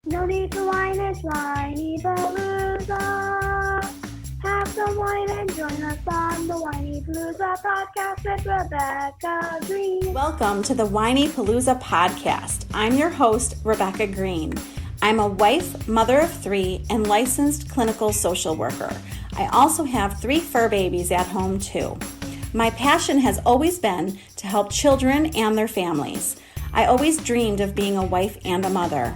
No need to whine, it's Whinypaluza. Have some wine and join us on the Whinypaluza podcast with Rebecca Greene. Welcome to the Whinypaluza podcast. I'm your host, Rebecca Greene. I'm a wife, mother of three, and licensed clinical social worker. I also have 3 fur babies at home too. My passion has always been to help children and their families. I always dreamed of being a wife and a mother.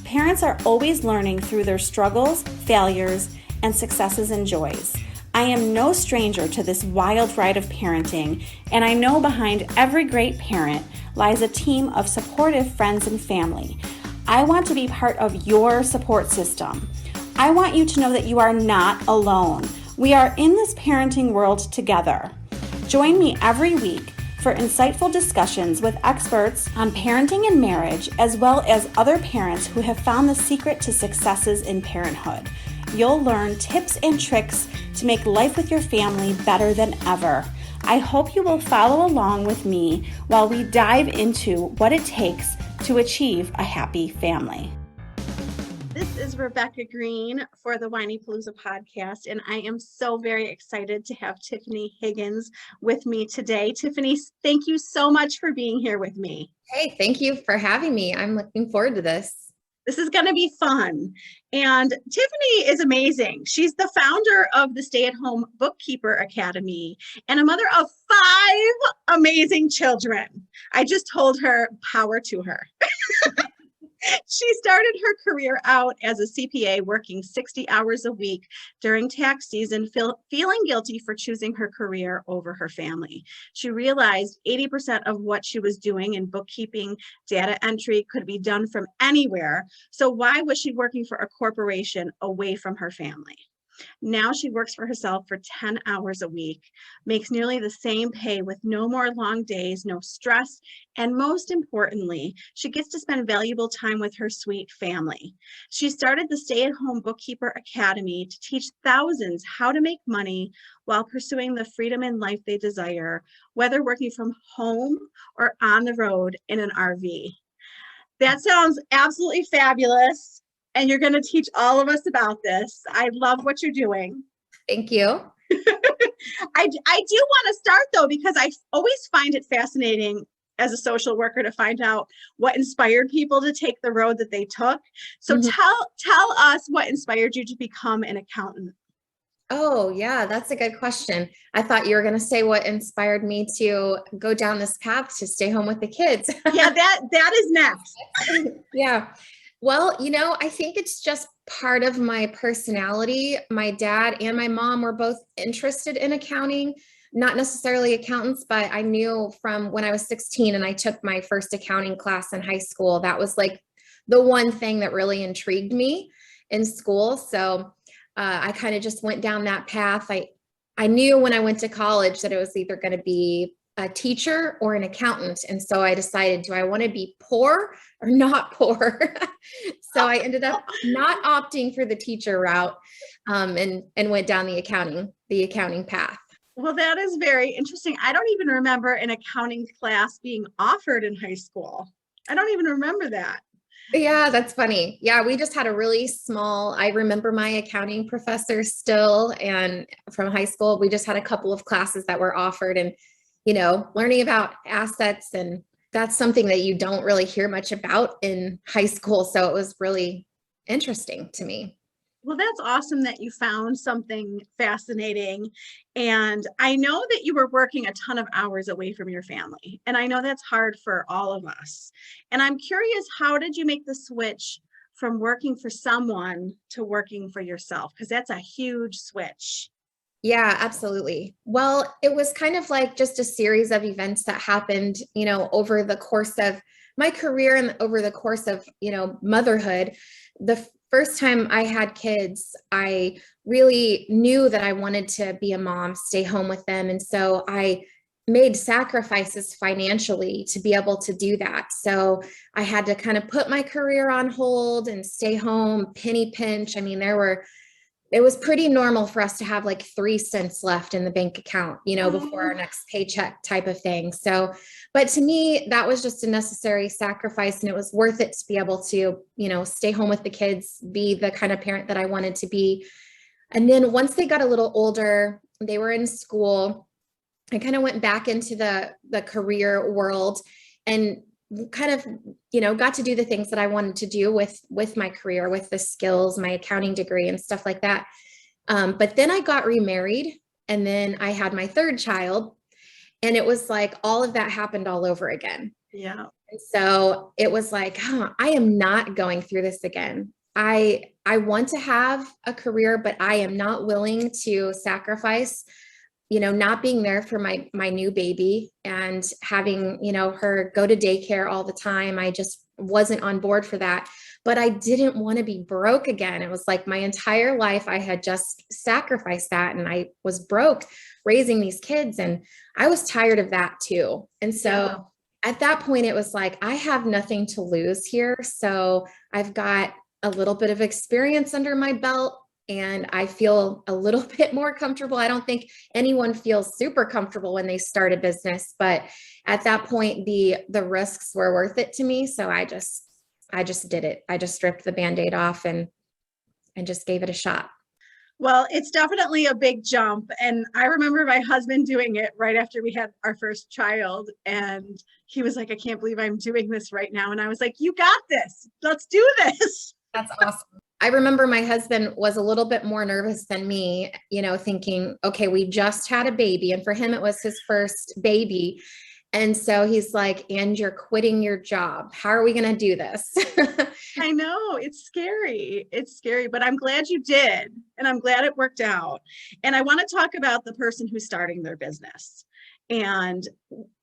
Parents are always learning through their struggles, failures, and successes and joys. I am no stranger to this wild ride of parenting, and I know behind every great parent lies a team of supportive friends and family. I want to be part of your support system. I want you to know that you are not alone. We are in this parenting world together. Join me every week for insightful discussions with experts on parenting and marriage, as well as other parents who have found the secret to successes in parenthood. You'll learn tips and tricks to make life with your family better than ever. I hope you will follow along with me while we dive into what it takes to achieve a happy family. This is Rebecca Greene for the Whinypaluza podcast, and I am so very excited to have Tiffany Higgins with me today. Tiffany, thank you so much for being here with me. Hey, thank you for having me. I'm looking forward to this. This is going to be fun. And Tiffany is amazing. She's the founder of the Stay-at-Home Bookkeeper Academy and a mother of 5 amazing children. I just told her, power to her. She started her career out as a CPA, working 60 hours a week during tax season, feeling guilty for choosing her career over her family. She realized 80% of what she was doing in bookkeeping, data entry could be done from anywhere. So why was she working for a corporation away from her family? Now she works for herself for 10 hours a week, makes nearly the same pay with no more long days, no stress, and most importantly, she gets to spend valuable time with her sweet family. She started the Stay-at-Home Bookkeeper Academy to teach thousands how to make money while pursuing the freedom in life they desire, whether working from home or on the road in an RV. That sounds absolutely fabulous. And you're going to teach all of us about this. I love what you're doing. Thank you. I do want to start though, because I always find it fascinating as a social worker to find out what inspired people to take the road that they took. So tell us what inspired you to become an accountant. Oh, yeah, that's a good question. I thought you were going to say what inspired me to go down this path to stay home with the kids. Yeah, that is next. Yeah. Well, I think it's just part of my personality. My dad and my mom were both interested in accounting, not necessarily accountants, but I knew from when I was 16 and I took my first accounting class in high school, that was like the one thing that really intrigued me in school. So I kind of just went down that path. I knew when I went to college that it was either going to be a teacher or an accountant. And so I decided, do I want to be poor or not poor? So I ended up not opting for the teacher route and went down the accounting path. Well, that is very interesting. I don't even remember an accounting class being offered in high school. I don't even remember that. Yeah, that's funny. Yeah, we just had a really small, I remember my accounting professor still, and from high school, we just had a couple of classes that were offered, and learning about assets, and that's something that you don't really hear much about in high school. So it was really interesting to me. Well, that's awesome that you found something fascinating. And I know that you were working a ton of hours away from your family. And I know that's hard for all of us. And I'm curious, how did you make the switch from working for someone to working for yourself? Because that's a huge switch. Yeah, absolutely. Well, it was kind of like just a series of events that happened, over the course of my career and over the course of, motherhood. The first time I had kids, I really knew that I wanted to be a mom, stay home with them. And so I made sacrifices financially to be able to do that. So I had to kind of put my career on hold and stay home, penny pinch. I mean, there were it was pretty normal for us to have like 3 cents left in the bank account, before our next paycheck type of thing. So, but to me, that was just a necessary sacrifice, and it was worth it to be able to, stay home with the kids, be the kind of parent that I wanted to be. And then once they got a little older, they were in school, I kind of went back into the career world and kind of, got to do the things that I wanted to do with my career, with the skills, my accounting degree and stuff like that. But then I got remarried, and then I had my third child, and it was like all of that happened all over again. Yeah. And so it was like, I am not going through this again. I want to have a career, but I am not willing to sacrifice not being there for my new baby and having, her go to daycare all the time. I just wasn't on board for that, but I didn't want to be broke again. It was like my entire life I had just sacrificed that, and I was broke raising these kids, and I was tired of that too. And so at that point it was like, I have nothing to lose here. So I've got a little bit of experience under my belt, and I feel a little bit more comfortable. I don't think anyone feels super comfortable when they start a business, but at that point, the risks were worth it to me. So I just did it. I just stripped the Band-Aid off and just gave it a shot. Well, it's definitely a big jump. And I remember my husband doing it right after we had our first child. And he was like, I can't believe I'm doing this right now. And I was like, you got this. Let's do this. That's awesome. I remember my husband was a little bit more nervous than me, thinking, okay, we just had a baby. And for him, it was his first baby. And so he's like, and you're quitting your job. How are we going to do this? I know, it's scary. It's scary, but I'm glad you did. And I'm glad it worked out. And I want to talk about the person who's starting their business. And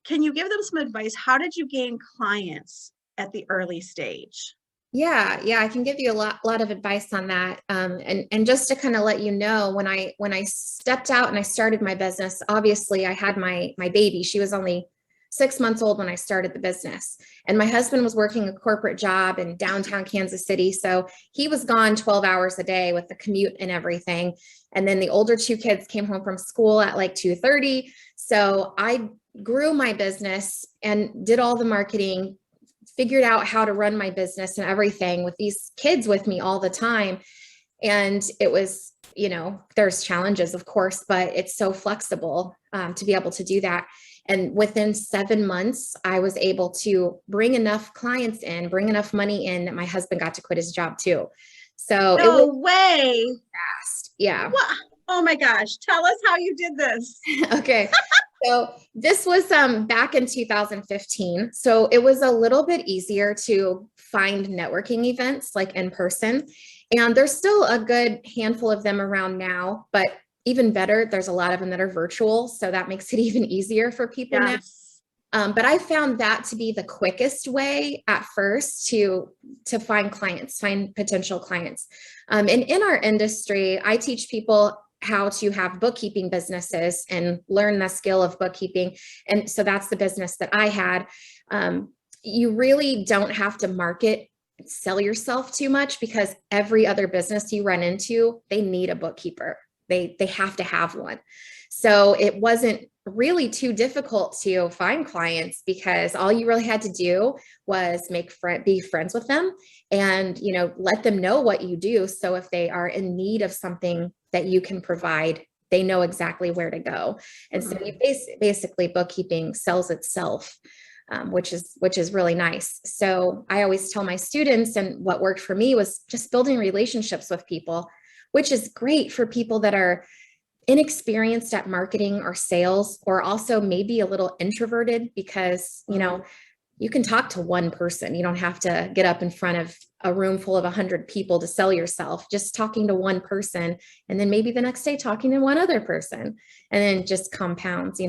can you give them some advice? How did you gain clients at the early stage? Yeah, I can give you a lot of advice on that. And just to kind of let you know, when I stepped out and I started my business, obviously I had my baby. She was only 6 months old when I started the business, and my husband was working a corporate job in downtown Kansas City. So he was gone 12 hours a day with the commute and everything. And then the older 2 kids came home from school at like 2:30. So I grew my business and did all the marketing, figured out how to run my business and everything with these kids with me all the time. And it was, there's challenges, of course, but it's so flexible to be able to do that. And within 7 months, I was able to bring enough clients in, bring enough money in that my husband got to quit his job too. So no it was way. fast. Yeah. What? Oh my gosh. Tell us how you did this. Okay. So this was back in 2015. So it was a little bit easier to find networking events like in person. And there's still a good handful of them around now, but even better, there's a lot of them that are virtual. So that makes it even easier for people now. But I found that to be the quickest way at first to find clients, find potential clients. And in our industry, I teach people how to have bookkeeping businesses and learn the skill of bookkeeping. And so that's the business that I had. You really don't have to sell yourself too much, because every other business you run into, they need a bookkeeper. They have to have one. So it wasn't really too difficult to find clients, because all you really had to do was be friends with them and, let them know what you do. So if they are in need of something that you can provide, they know exactly where to go. And so you basically bookkeeping sells itself, which is really nice. So I always tell my students, and what worked for me was just building relationships with people, which is great for people that are inexperienced at marketing or sales, or also maybe a little introverted, because, you can talk to one person. You don't have to get up in front of a room full of 100 people to sell yourself. Just talking to one person, and then maybe the next day talking to one other person, and then just compounds,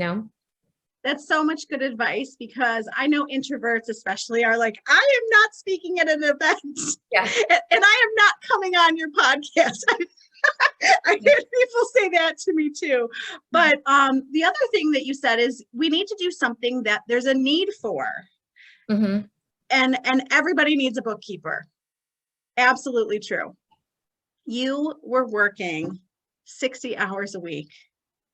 That's so much good advice, because I know introverts especially are like, I am not speaking at an event. Yeah. And I am not coming on your podcast. I hear people say that to me too. But the other thing that you said is we need to do something that there's a need for. Mm-hmm. And everybody needs a bookkeeper. Absolutely true. You were working 60 hours a week.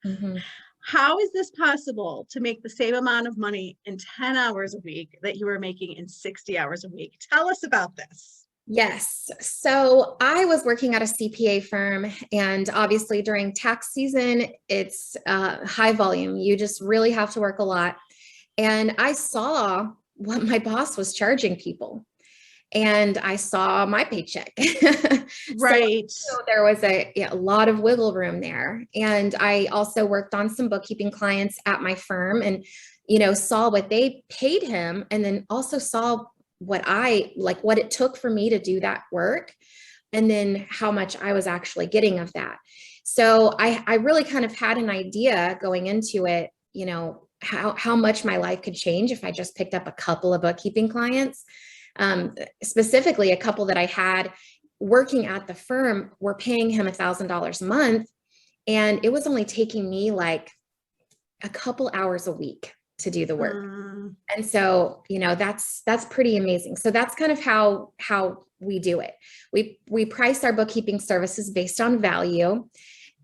Mm-hmm. How is this possible to make the same amount of money in 10 hours a week that you were making in 60 hours a week? Tell us about this. Yes. So I was working at a CPA firm, and obviously during tax season, it's high volume. You just really have to work a lot. And I saw what my boss was charging people, and I saw my paycheck. Right. So there was a lot of wiggle room there. And I also worked on some bookkeeping clients at my firm, and, saw what they paid him, and then also saw what it took for me to do that work, and then how much I was actually getting of that. So I really kind of had an idea going into it, how much my life could change if I just picked up a couple of bookkeeping clients. Specifically, a couple that I had working at the firm were paying him $1,000 a month, and it was only taking me like a couple hours a week to do the work. And so, that's pretty amazing. So that's kind of how we do it. We price our bookkeeping services based on value,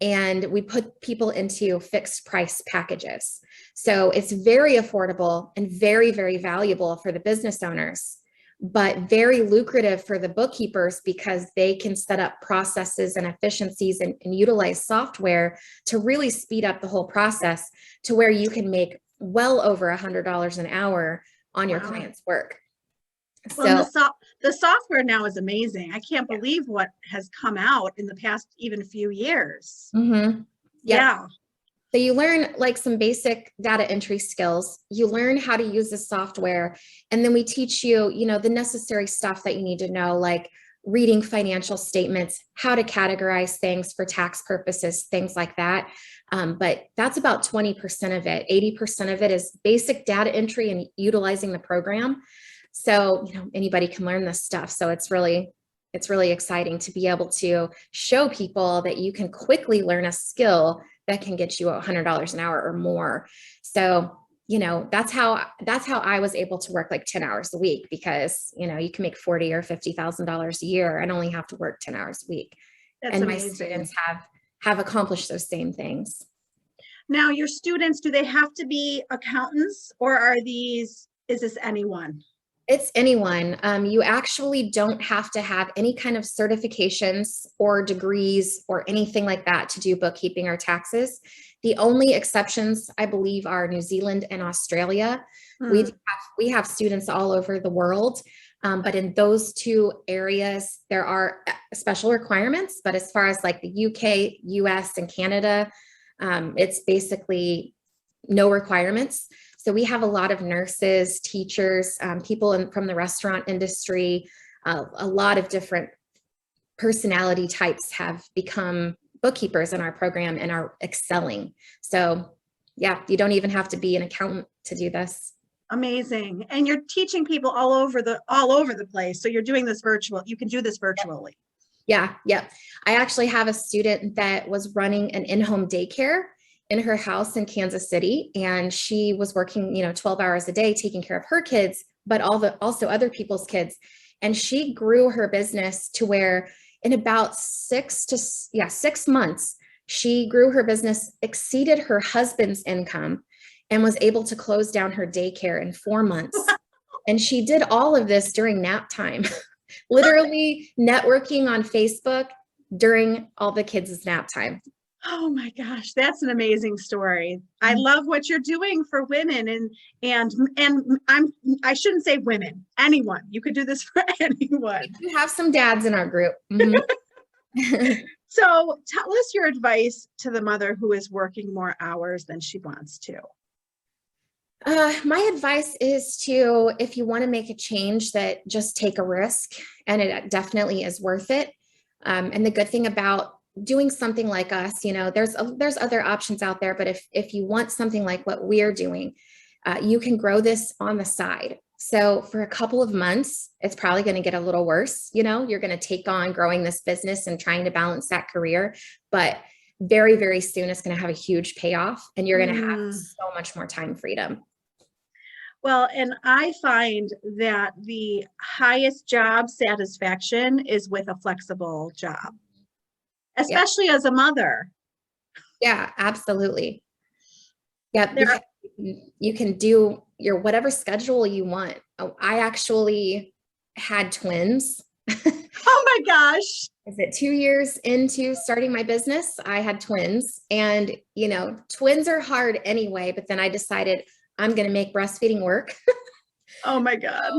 and we put people into fixed price packages. So it's very affordable and very, very valuable for the business owners, but very lucrative for the bookkeepers because they can set up processes and efficiencies and utilize software to really speed up the whole process to where you can make well over $100 an hour on your client's work. Well, the software now is amazing. I can't believe what has come out in the past even few years. Mm-hmm. Yeah. So you learn like some basic data entry skills. You learn how to use the software, and then we teach you, the necessary stuff that you need to know, like reading financial statements, how to categorize things for tax purposes, things like that. But that's about 20% of it. 80% of it is basic data entry and utilizing the program. So, anybody can learn this stuff. So it's really exciting to be able to show people that you can quickly learn a skill that can get you $100 an hour or more. So, that's how I was able to work like 10 hours a week, because, you can make $40,000 or $50,000 a year and only have to work 10 hours a week. That's and amazing. My students have accomplished those same things. Now, your students, do they have to be accountants, or is this anyone? It's anyone. You actually don't have to have any kind of certifications or degrees or anything like that to do bookkeeping or taxes. The only exceptions, I believe, are New Zealand and Australia. We have students all over the world, but in those two areas, there are special requirements. But as far as like the UK, US, and Canada, it's basically no requirements. So we have a lot of nurses, teachers, people from the restaurant industry, a lot of different personality types have become bookkeepers in our program and are excelling. So yeah, you don't even have to be an accountant to do this. Amazing. And you're teaching people all over the place. So you're doing this you can do this virtually. Yeah. I actually have a student that was running an in-home daycare in her house in Kansas City. And she was working, 12 hours a day, taking care of her kids, but also other people's kids. And she grew her business to where in about 6 months, she grew her business, exceeded her husband's income, and was able to close down her daycare in 4 months. And she did all of this during nap time, literally networking on Facebook during all the kids' nap time. Oh my gosh, that's an amazing story. I love what you're doing for women, and I shouldn't say women, anyone. You could do this for anyone. We have some dads in our group. Mm-hmm. So tell us your advice to the mother who is working more hours than she wants to. My advice is to, if you want to make a change, that just take a risk, and it definitely is worth it. And the good thing about doing something like us, there's other options out there, but if you want something like what we're doing, you can grow this on the side. So for a couple of months, it's probably going to get a little worse. You're going to take on growing this business and trying to balance that career, but very, very soon it's going to have a huge payoff, and you're going to have so much more time freedom. Well, and I find that the highest job satisfaction is with a flexible job. especially as a mother. Yeah, absolutely. Yeah, There because you can do your whatever schedule you want. Oh, I actually had twins. Oh my gosh. Is it 2 years into starting my business? I had twins, and twins are hard anyway, but then I decided I'm going to make breastfeeding work. Oh my God.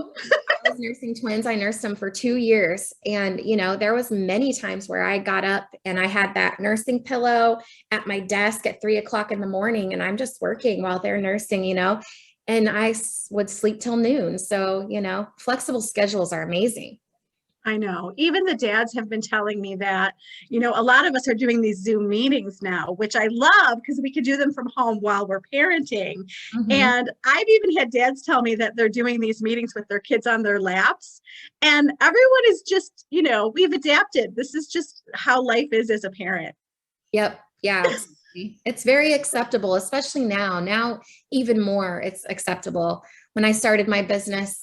I was nursing twins. I nursed them for 2 years. And, there was many times where I got up and I had that nursing pillow at my desk at 3 o'clock in the morning, and I'm just working while they're nursing, and I would sleep till noon. So, flexible schedules are amazing. I know. Even the dads have been telling me that, a lot of us are doing these Zoom meetings now, which I love because we can do them from home while we're parenting. Mhm. And I've even had dads tell me that they're doing these meetings with their kids on their laps. And everyone is just, we've adapted. This is just how life is as a parent. Yep. Yeah. Absolutely. It's very acceptable, especially now. Now, even more, it's acceptable. When I started my business,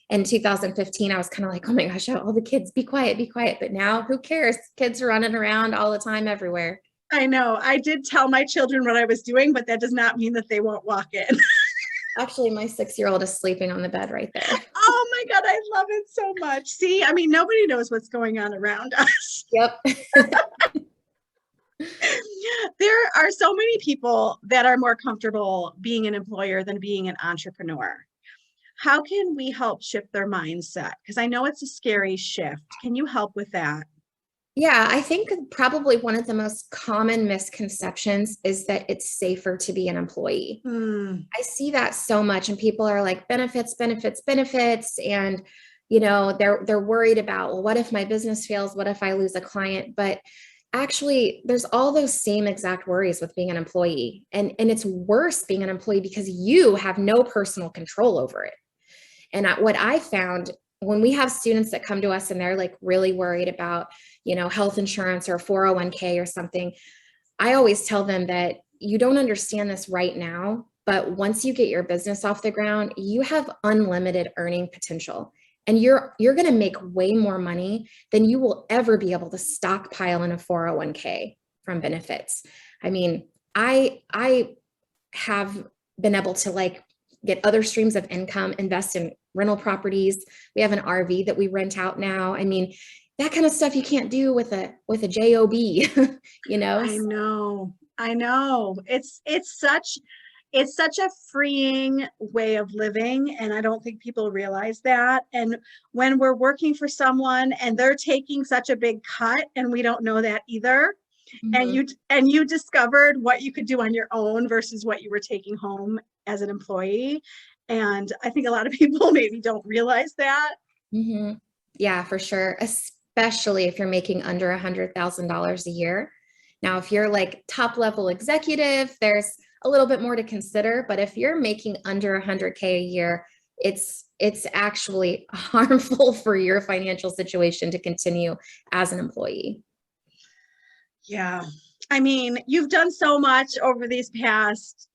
in 2015, I was kind of like, oh my gosh, all the kids, be quiet, be quiet. But now who cares? Kids are running around all the time everywhere. I know. I did tell my children what I was doing, but that does not mean that they won't walk in. Actually, my 6-year-old is sleeping on the bed right there. Oh my God, I love it so much. See, nobody knows what's going on around us. Yep. There are so many people that are more comfortable being an employer than being an entrepreneur. How can we help shift their mindset? Because I know it's a scary shift. Can you help with that? Yeah, I think probably one of the most common misconceptions is that it's safer to be an employee. I see that so much, and people are like, benefits, benefits, benefits. And, they're worried about, well, what if my business fails? What if I lose a client? But actually, there's all those same exact worries with being an employee. And it's worse being an employee because you have no personal control over it. And what I found when we have students that come to us and they're like really worried about, health insurance or 401k or something, I always tell them that you don't understand this right now, but once you get your business off the ground, you have unlimited earning potential. And you're going to make way more money than you will ever be able to stockpile in a 401k from benefits. I mean, I have been able to get other streams of income, invest in rental properties. We have an RV that we rent out now. I mean, that kind of stuff you can't do with a job, I know. It's such a freeing way of living. And I don't think people realize that. And when we're working for someone and they're taking such a big cut and we don't know that either, Mm-hmm. and you discovered what you could do on your own versus what you were taking home as an employee. And I think a lot of people maybe don't realize that. Mm-hmm. Yeah, for sure. Especially if you're making under $100,000 a year. Now, if you're like top level executive, there's a little bit more to consider. But if you're making under 100K a year, it's actually harmful for your financial situation to continue as an employee. Yeah. You've done so much over these past,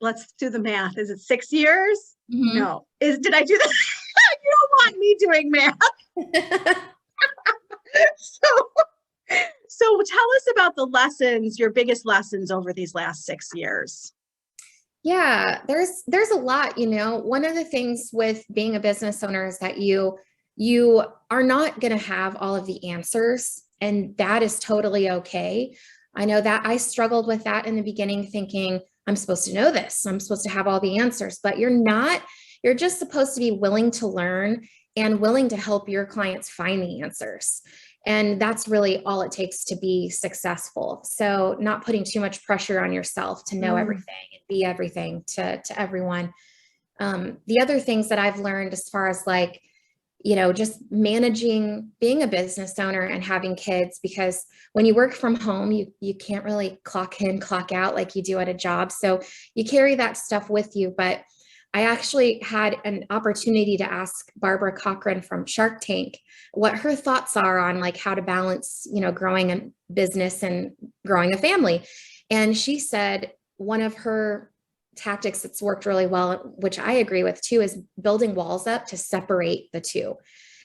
let's do the math. Is it 6 years? Mm-hmm. No. Did I do that? You don't want me doing math. So tell us about the lessons, your biggest lessons over these last 6 years. Yeah, there's a lot, one of the things with being a business owner is that you are not going to have all of the answers, and that is totally okay. I know that I struggled with that in the beginning, thinking I'm supposed to know this. I'm supposed to have all the answers, but you're not. You're just supposed to be willing to learn and willing to help your clients find the answers. And that's really all it takes to be successful. So not putting too much pressure on yourself to know everything and be everything to everyone. The other things that I've learned as far as just managing being a business owner and having kids, because when you work from home, you can't really clock in, clock out like you do at a job. So you carry that stuff with you. But I actually had an opportunity to ask Barbara Cochran from Shark Tank what her thoughts are on how to balance, growing a business and growing a family. And she said one of her tactics that's worked really well, which I agree with too, is building walls up to separate the two.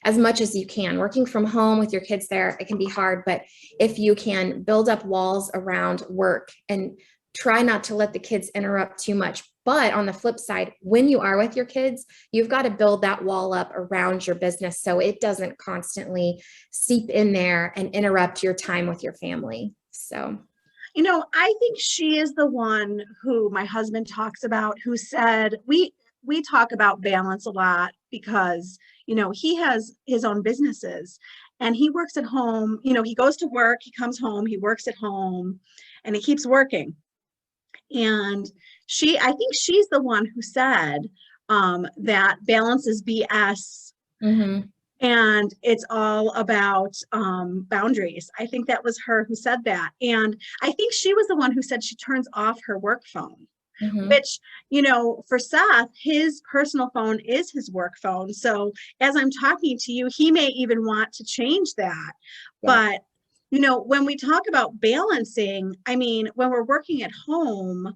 as much as you can. Working from home with your kids there, it can be hard, but if you can build up walls around work and try not to let the kids interrupt too much. But on the flip side, when you are with your kids, you've got to build that wall up around your business so it doesn't constantly seep in there and interrupt your time with your family. So, I think she is the one who my husband talks about, who said, we talk about balance a lot because, he has his own businesses and he works at home. He goes to work, he comes home, he works at home, and he keeps working. And I think she's the one who said that balance is BS. mm-hmm. And it's all about boundaries. I think that was her who said that. And I think she was the one who said she turns off her work phone, Mm-hmm. which, for Seth, his personal phone is his work phone. So as I'm talking to you, he may even want to change that. Yeah. But, when we talk about balancing, when we're working at home,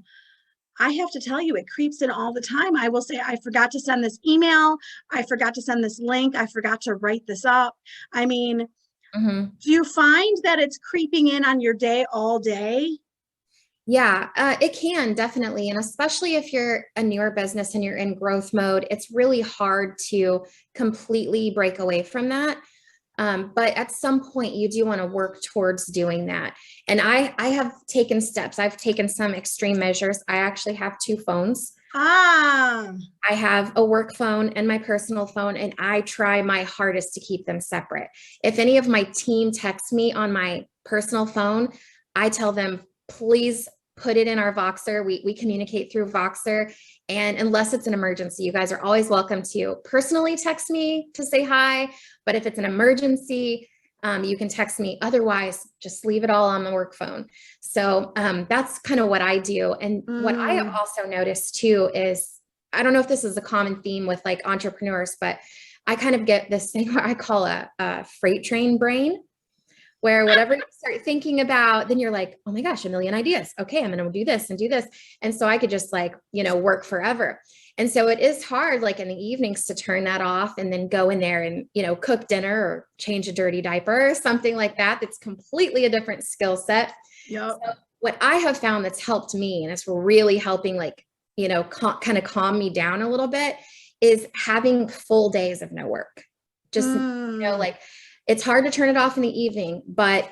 I have to tell you, it creeps in all the time. I will say, I forgot to send this email. I forgot to send this link. I forgot to write this up. Mm-hmm. Do you find that it's creeping in on your day all day? Yeah, it can definitely. And especially if you're a newer business and you're in growth mode, it's really hard to completely break away from that. But at some point you do want to work towards doing that. And I have taken steps. I've taken some extreme measures. I actually have 2 phones. Ah, I have a work phone and my personal phone, and I try my hardest to keep them separate. If any of my team texts me on my personal phone, I tell them, please put it in our Voxer. We communicate through Voxer. And unless it's an emergency, you guys are always welcome to personally text me to say hi. But if it's an emergency, you can text me. Otherwise, just leave it all on the work phone. So that's kind of what I do. And what I have also noticed too is, I don't know if this is a common theme with like entrepreneurs, but I kind of get this thing where I call a freight train brain, where whatever you start thinking about, then you're like, oh my gosh, a million ideas. Okay, I'm going to do this and do this. And so I could just work forever. And so it is hard, like in the evenings, to turn that off and then go in there and, cook dinner or change a dirty diaper or something like that. That's completely a different skill set. yep. So what I have found that's helped me, and it's really helping, kind of calm me down a little bit, is having full days of no work. Just, it's hard to turn it off in the evening, but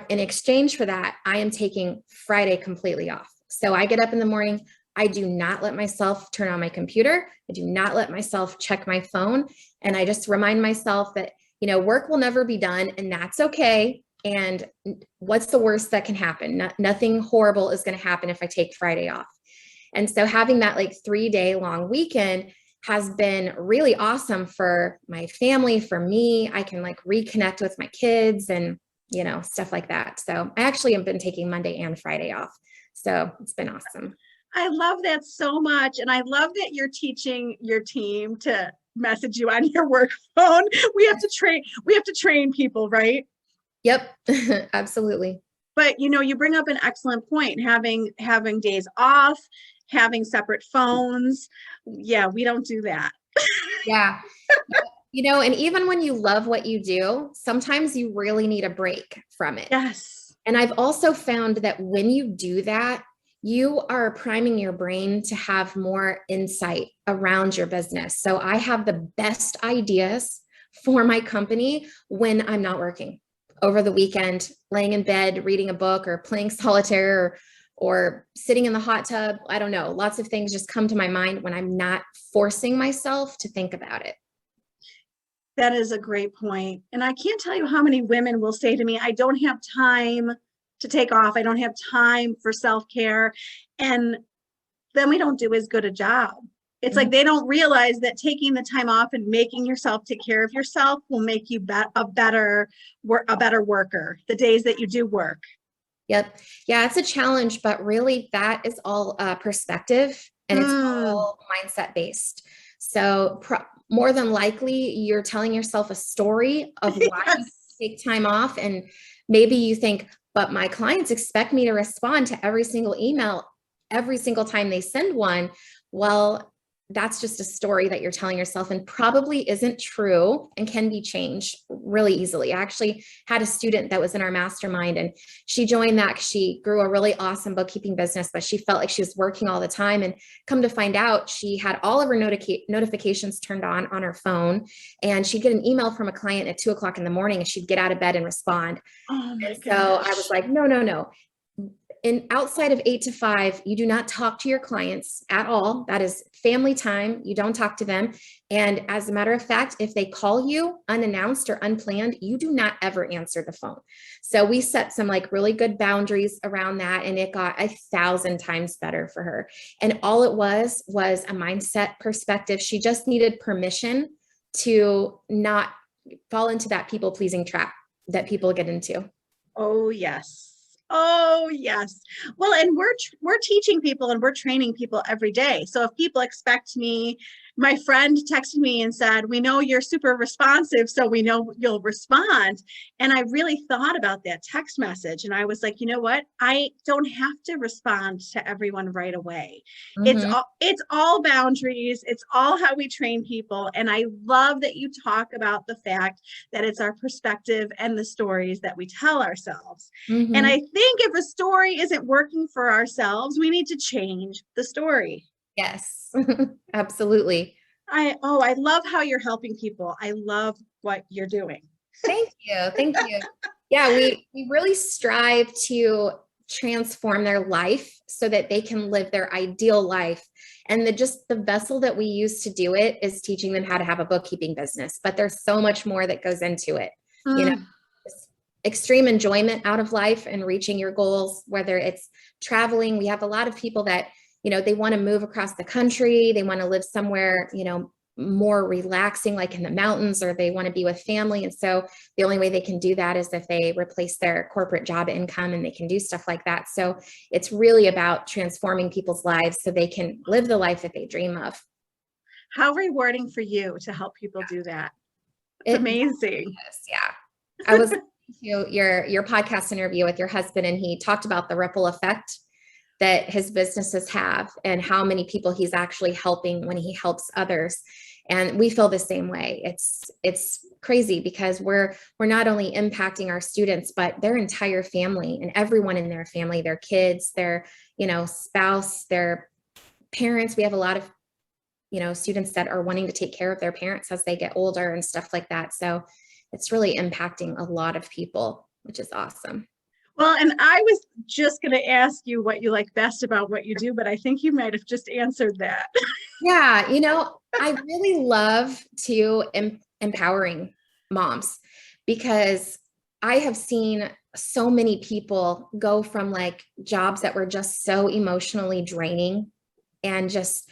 in exchange for that, I am taking Friday completely off. So I get up in the morning. I do not let myself turn on my computer. I do not let myself check my phone. And I just remind myself that, work will never be done, and that's okay. And what's the worst that can happen? Nothing horrible is going to happen if I take Friday off. And so having that 3-day long weekend has been really awesome for my family, for me. I can reconnect with my kids and, stuff like that. So I actually have been taking Monday and Friday off. So it's been awesome. I love that so much. And I love that you're teaching your team to message you on your work phone. We have to train people, right? Yep, absolutely. But you bring up an excellent point, having days off, having separate phones. Yeah, we don't do that. Yeah. And even when you love what you do, sometimes you really need a break from it. Yes. And I've also found that when you do that, you are priming your brain to have more insight around your business. So I have the best ideas for my company when I'm not working. Over the weekend, laying in bed, reading a book, or playing solitaire, or sitting in the hot tub. I don't know. Lots of things just come to my mind when I'm not forcing myself to think about it. That is a great point. And I can't tell you how many women will say to me, I don't have time to take off. I don't have time for self-care. And then we don't do as good a job. It's like they don't realize that taking the time off and making yourself take care of yourself will make you a better worker the days that you do work. Yep. Yeah, it's a challenge, but really that is all perspective, and it's all mindset based. So more than likely you're telling yourself a story of why you take time off. And maybe you think, but my clients expect me to respond to every single email every single time they send one. Well, that's just a story that you're telling yourself and probably isn't true and can be changed really easily. I actually had a student that was in our mastermind, and she joined that because she grew a really awesome bookkeeping business, but she felt like she was working all the time. And come to find out, she had all of her notifications turned on her phone, and she'd get an email from a client at 2:00 in the morning, and she'd get out of bed and respond. Oh my And so I was like, no. Outside of 8 to 5, you do not talk to your clients at all. That is family time. You don't talk to them. And as a matter of fact, if they call you unannounced or unplanned, you do not ever answer the phone. So we set some like really good boundaries around that, and it got 1,000 times better for her. And all it was a mindset perspective. She just needed permission to not fall into that people pleasing trap that people get into. Oh, yes. Oh, yes. Well, and we're teaching people and we're training people every day. So if people expect me, my friend texted me and said, we know you're super responsive, so we know you'll respond. And I really thought about that text message. And I was like, you know what? I don't have to respond to everyone right away. Mm-hmm. It's all boundaries. It's all how we train people. And I love that you talk about the fact that it's our perspective and the stories that we tell ourselves. Mm-hmm. And I think if a story isn't working for ourselves, we need to change the story. Yes, absolutely. I love how you're helping people. I love what you're doing. Thank you. Thank you. Yeah, we really strive to transform their life so that they can live their ideal life. And the vessel that we use to do it is teaching them how to have a bookkeeping business. But there's so much more that goes into it. You know, extreme enjoyment out of life and reaching your goals, whether it's traveling. We have a lot of people that, you know, they want to move across the country. They want to live somewhere, you know, more relaxing, like in the mountains, or they want to be with family. And so the only way they can do that is if they replace their corporate job income, and they can do stuff like that. So it's really about transforming people's lives so they can live the life that they dream of. How rewarding for you to help people do that. It's amazing. Yeah. I was to your podcast interview with your husband, and he talked about the ripple effect that his businesses have and how many people he's actually helping when he helps others. And we feel the same way. It's crazy because we're not only impacting our students, but their entire family and everyone in their family, their kids, their, you know, spouse, their parents. We have a lot of, you know, students that are wanting to take care of their parents as they get older and stuff like that. So it's really impacting a lot of people, which is awesome. Well, and I was just going to ask you what you like best about what you do, but I think you might have just answered that. Yeah, you know, I really love to empowering moms, because I have seen so many people go from like jobs that were just so emotionally draining and just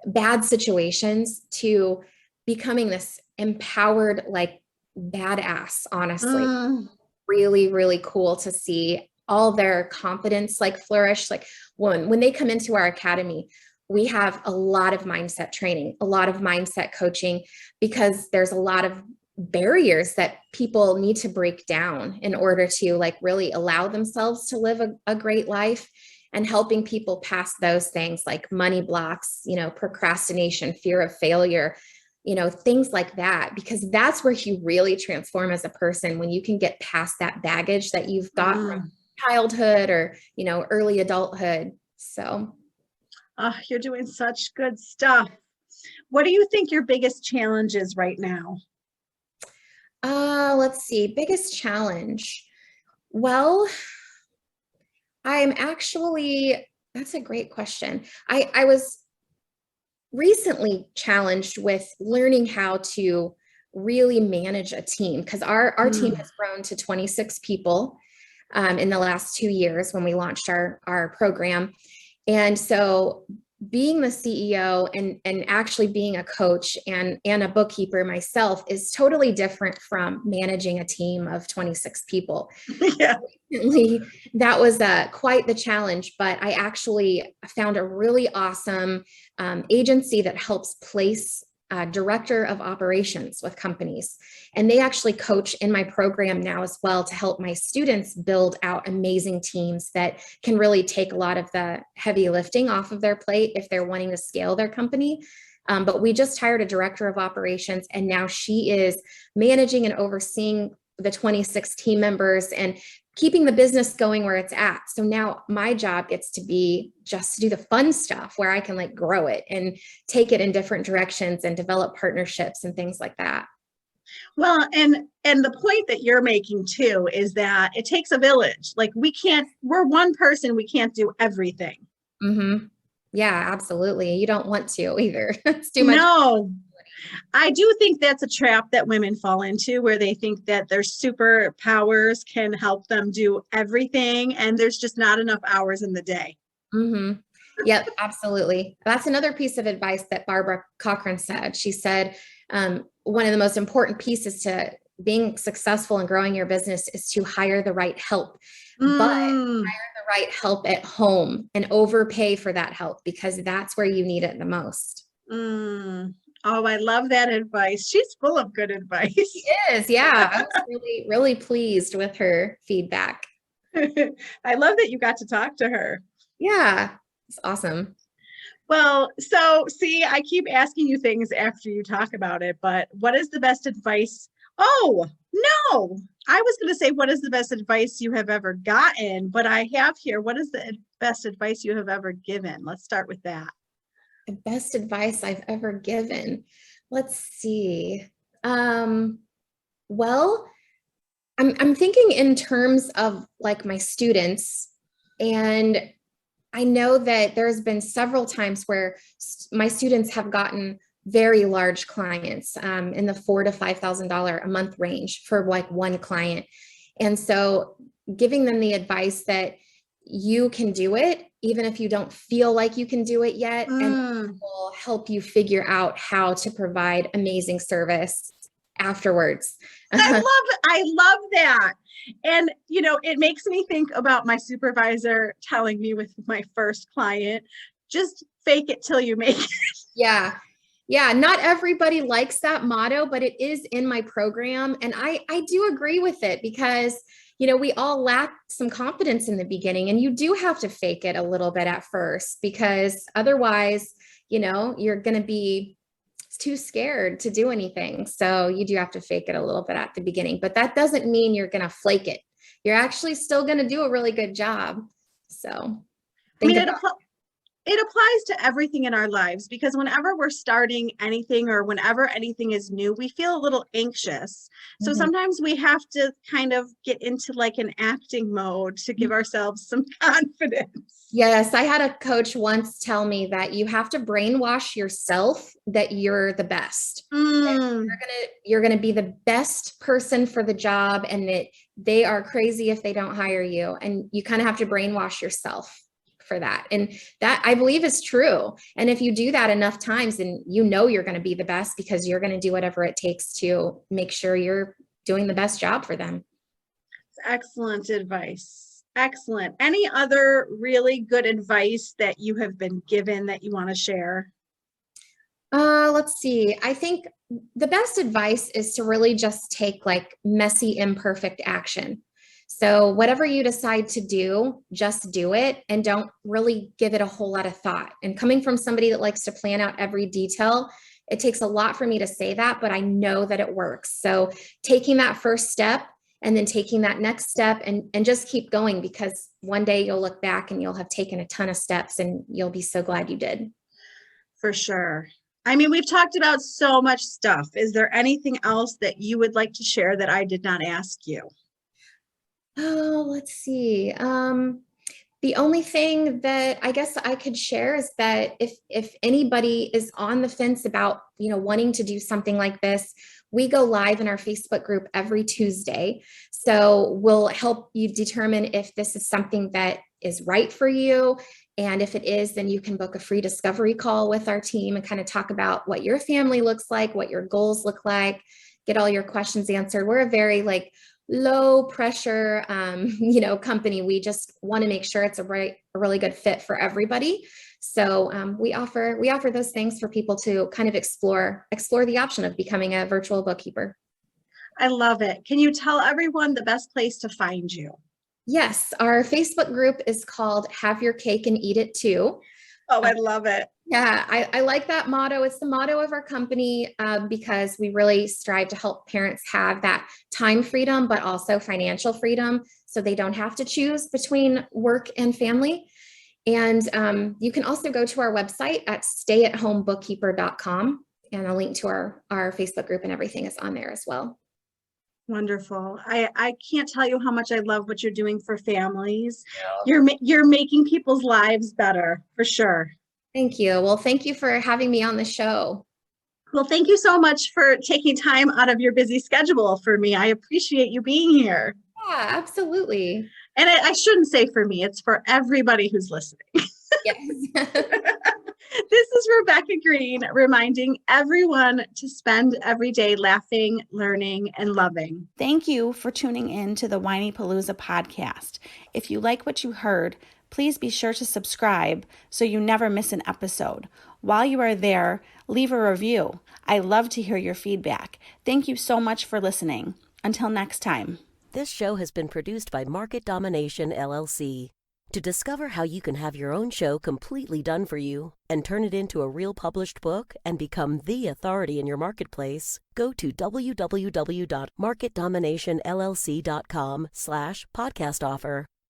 bad situations to becoming this empowered, like badass, honestly. Really, really cool to see all their confidence like flourish. Like when they come into our academy, we have a lot of mindset training, a lot of mindset coaching, because there's a lot of barriers that people need to break down in order to like really allow themselves to live a great life, and helping people pass those things like money blocks, you know, procrastination, fear of failure, you know, things like that, because that's where you really transform as a person, when you can get past that baggage that you've got from childhood or, you know, early adulthood. So. You're doing such good stuff. What do you think your biggest challenge is right now? Let's see, biggest challenge. Well, that's a great question. I was recently challenged with learning how to really manage a team, because our team has grown to 26 people in the last 2 years when we launched our program. And so being the CEO and actually being a coach and a bookkeeper myself is totally different from managing a team of 26 people. Yeah. Recently, that was quite the challenge, but I actually found a really awesome agency that helps place director of operations with companies. And they actually coach in my program now as well to help my students build out amazing teams that can really take a lot of the heavy lifting off of their plate if they're wanting to scale their company. But we just hired a director of operations, and now she is managing and overseeing the 26 team members and keeping the business going where it's at. So now my job gets to be just to do the fun stuff where I can like grow it and take it in different directions and develop partnerships and things like that. Well, and the point that you're making too is that it takes a village. Like we're one person, we can't do everything. Mm-hmm. Yeah, absolutely. You don't want to either. It's too much. No, I do think that's a trap that women fall into, where they think that their superpowers can help them do everything, and there's just not enough hours in the day. Mm-hmm. Yep, absolutely. That's another piece of advice that Barbara Cochran said. She said, one of the most important pieces to being successful and growing your business is to hire the right help, but hire the right help at home and overpay for that help, because that's where you need it the most. Oh, I love that advice. She's full of good advice. She is. Yeah. I was really, really pleased with her feedback. I love that you got to talk to her. Yeah. It's awesome. Well, so see, I keep asking you things after you talk about it, but what is the best advice? Oh, no, I was going to say, what is the best advice you have ever gotten? But I have here, what is the best advice you have ever given? Let's start with that. The best advice I've ever given. Let's see. Well, I'm thinking in terms of like my students, and I know that there's been several times where my students have gotten very large clients in the $4,000 to $5,000 a month range for like one client. And so giving them the advice that you can do it, even if you don't feel like you can do it yet, and will help you figure out how to provide amazing service afterwards. I love that. And, you know, it makes me think about my supervisor telling me with my first client, just fake it till you make it. Yeah. Yeah. Not everybody likes that motto, but it is in my program. And I do agree with it, because you know, we all lack some confidence in the beginning, and you do have to fake it a little bit at first, because otherwise, you know, you're going to be too scared to do anything. So you do have to fake it a little bit at the beginning, but that doesn't mean you're going to flake it. You're actually still going to do a really good job. So it applies to everything in our lives, because whenever we're starting anything or whenever anything is new, we feel a little anxious. So sometimes we have to kind of get into like an acting mode to give ourselves some confidence. Yes. I had a coach once tell me that you have to brainwash yourself that you're the best. You're going to be the best person for the job, and that they are crazy if they don't hire you. And you kind of have to brainwash yourself for that. And that, I believe, is true. And if you do that enough times, then you know you're going to be the best, because you're going to do whatever it takes to make sure you're doing the best job for them. Excellent advice. Excellent. Any other really good advice that you have been given that you want to share? Let's see. I think the best advice is to really just take like messy, imperfect action. So whatever you decide to do, just do it, and don't really give it a whole lot of thought. And coming from somebody that likes to plan out every detail, it takes a lot for me to say that, but I know that it works. So taking that first step, and then taking that next step, and just keep going, because one day you'll look back and you'll have taken a ton of steps, and you'll be so glad you did. For sure. I mean, we've talked about so much stuff. Is there anything else that you would like to share that I did not ask you? Oh, let's see. The only thing that I guess I could share is that if anybody is on the fence about, you know, wanting to do something like this, we go live in our Facebook group every Tuesday. So we'll help you determine if this is something that is right for you. And if it is, then you can book a free discovery call with our team and kind of talk about what your family looks like, what your goals look like, get all your questions answered. We're a very low pressure, company. We just want to make sure it's a really good fit for everybody. So we offer those things for people to kind of explore the option of becoming a virtual bookkeeper. I love it. Can you tell everyone the best place to find you? Yes, our Facebook group is called Have Your Cake and Eat It Too. Oh, I love it. Yeah, I like that motto. It's the motto of our company because we really strive to help parents have that time freedom, but also financial freedom, so they don't have to choose between work and family. And you can also go to our website at stayatHomeBookkeeper.com, and a link to our Facebook group and everything is on there as well. Wonderful. I can't tell you how much I love what you're doing for families. You're making people's lives better, for sure. Thank you. Well, thank you for having me on the show. Well, thank you so much for taking time out of your busy schedule for me. I appreciate you being here. Yeah, absolutely. And I shouldn't say for me, it's for everybody who's listening. Yes. This is Rebecca Greene reminding everyone to spend every day laughing, learning, and loving. Thank you for tuning in to the Whinypaluza podcast. If you like what you heard, please be sure to subscribe so you never miss an episode. While you are there, leave a review. I love to hear your feedback. Thank you so much for listening. Until next time. This show has been produced by Market Domination, LLC. To discover how you can have your own show completely done for you and turn it into a real published book and become the authority in your marketplace, go to www.marketdominationllc.com/podcast offer.